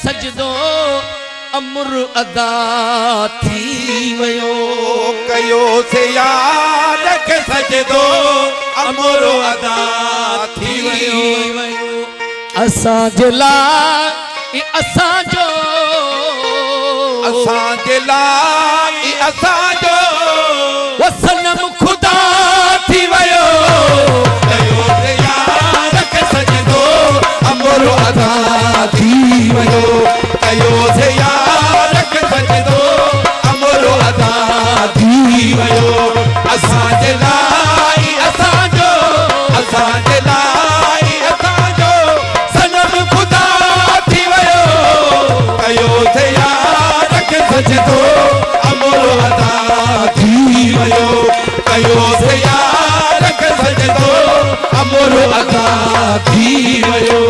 सजदो अमर अदा थी वयो कयो से यार के सजदो अमर अदा थी वयो असां जे लाइ असां जो वसनम खुदा थी वयो कयो से यार के सजदो अमर अदा थी वयो कयो से यार के सजदो अमर अदा थी वयो असां जे लाइ असां जो सनम खुदा थी वयो कयो से यार के सजदो अमर अदा थी वयो कयो से यार के सजदो अमर अदा थी वयो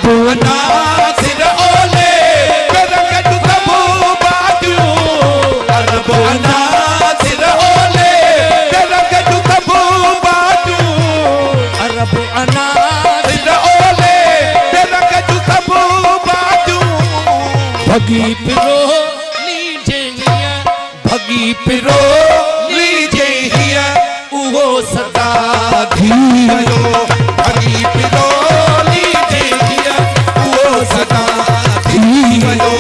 नासिर ओले करकट सबू बातियूं अरब नासिर ओले करकट सबू बातियूं अरब नासिर ओले करकट सबू बातियूं भगी पिरो लीजे हिया भगी पिरो लीजे हिया उहो सदा थी वयो भगी पिरो सदा थी वयो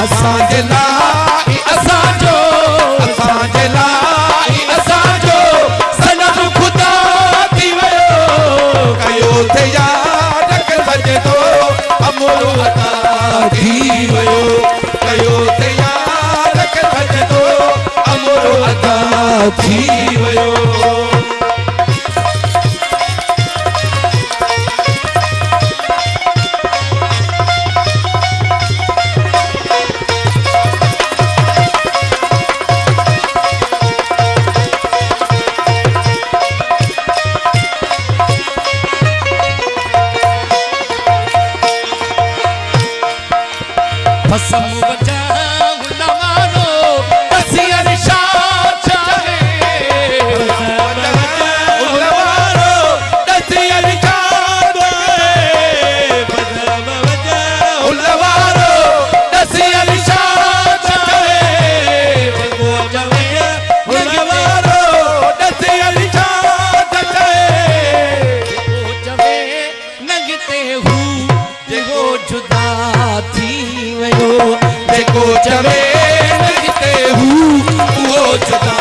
असां जे लाइ असां जो सनम खुदा थी वयो कयो ते यार के सजदो अमर अदा थी वयो कयो ते यार के सजदो अमर अदा थी वयो कसम बजाऊं नवारो दसियर शाह चाहे नवारो दसियर शाह नवारो दसियर शाह चाहे नवारो दसियर शाह चाहे नगते हूँ जेको जुदा थी जेको चवे नगते हूँ उहो जुदा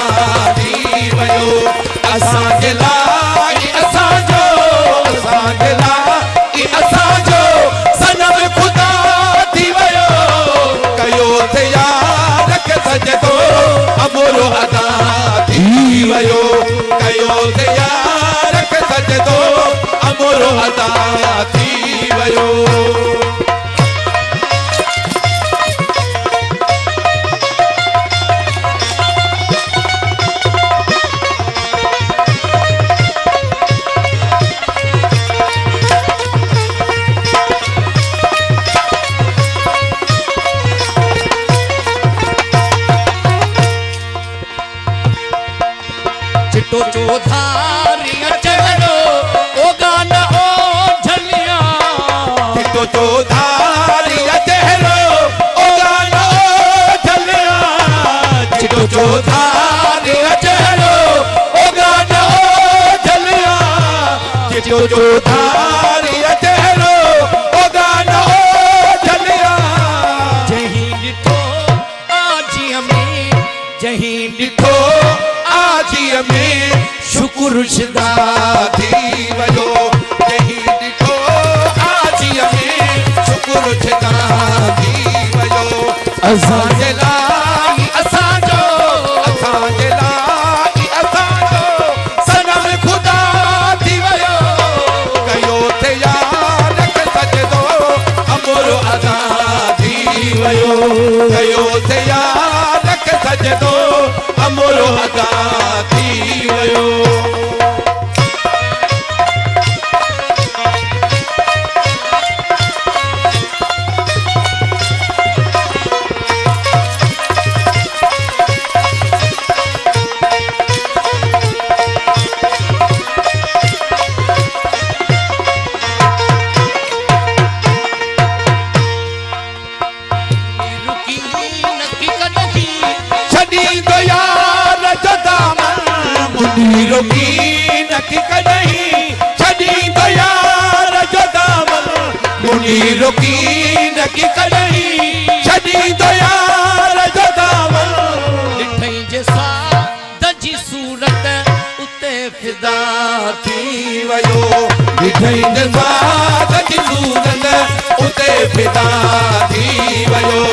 थी वयो असां जे लाइ असां जो सनम खुदा थी वयो कयो ते यार के सजदो अमर अदा थी वयो कयो ते यार के सजदो अमर अदा थी वयो चिटो चौधारिया चलो ओ गाना ओ झलिया चिटो चौधारिया चलो ओ गाना ओ झलिया चिटो चौधारिया चलो ओ गाना ओ झलिया चिटो चौधारिया चलो ओ गाना ओ झलिया जही डिठो आजिया में जही डिठो आजिया में शुक्र शुदा थी वयो जही डिठो आजिया में शुक्र शुदा थी वयो असां जे लाइ असां जो सनम खुदा थी वयो कयो ते यार के सजदो अमर अदा थी वयो कयो थे यार के सजदो अमरो अदा थी वयो रोकी नकी कहीं छड़ी तो यार जो दामन मुनी रोकी नकी कहीं छड़ी तो यार जो दामन ॾिठई जे स्वाद जी सूरत उते फिदा थी वयो ॾिठई जे स्वाद जी सूरत उते फिदा थी वयो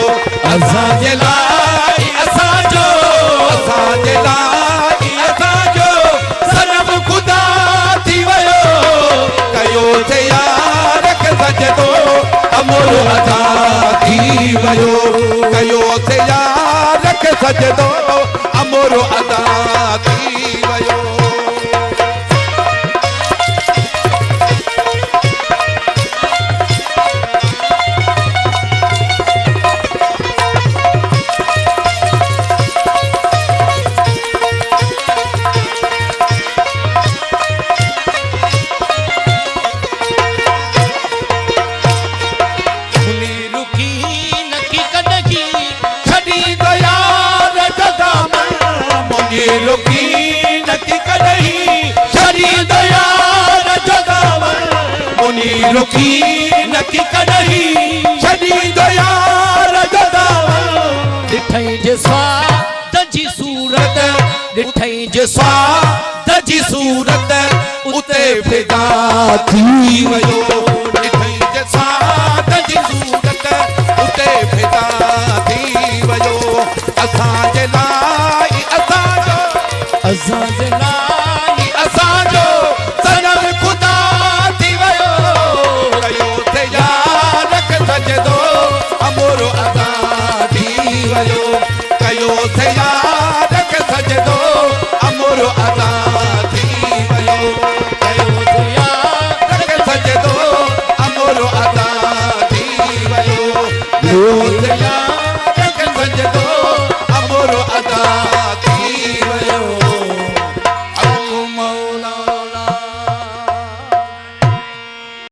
असांजे लाइ असांजो असांजे लाइ असांजो सनम खुदा थी वयो कयो थे यार के सजदो अमरो अदा थी वयो कयो थे यार के सजदो अमरो अदा थी वयो रोकी नकी कहीं छड़ी दयार जो दामन मुनी रोकी नकी कहीं छड़ी दयार जो दामन ॾिठई जे स्वाद जी सूरत ॾिठई जे स्वाद जी सूरत उते फिदा थी वयो ॾिठई जे स्वाद जी सूरत उते फिदा थी वयो असांजे लाइ असांजे लाइ असांजो सनम खुदा थी वयो कयो थे यार के सजदो अमरो अदा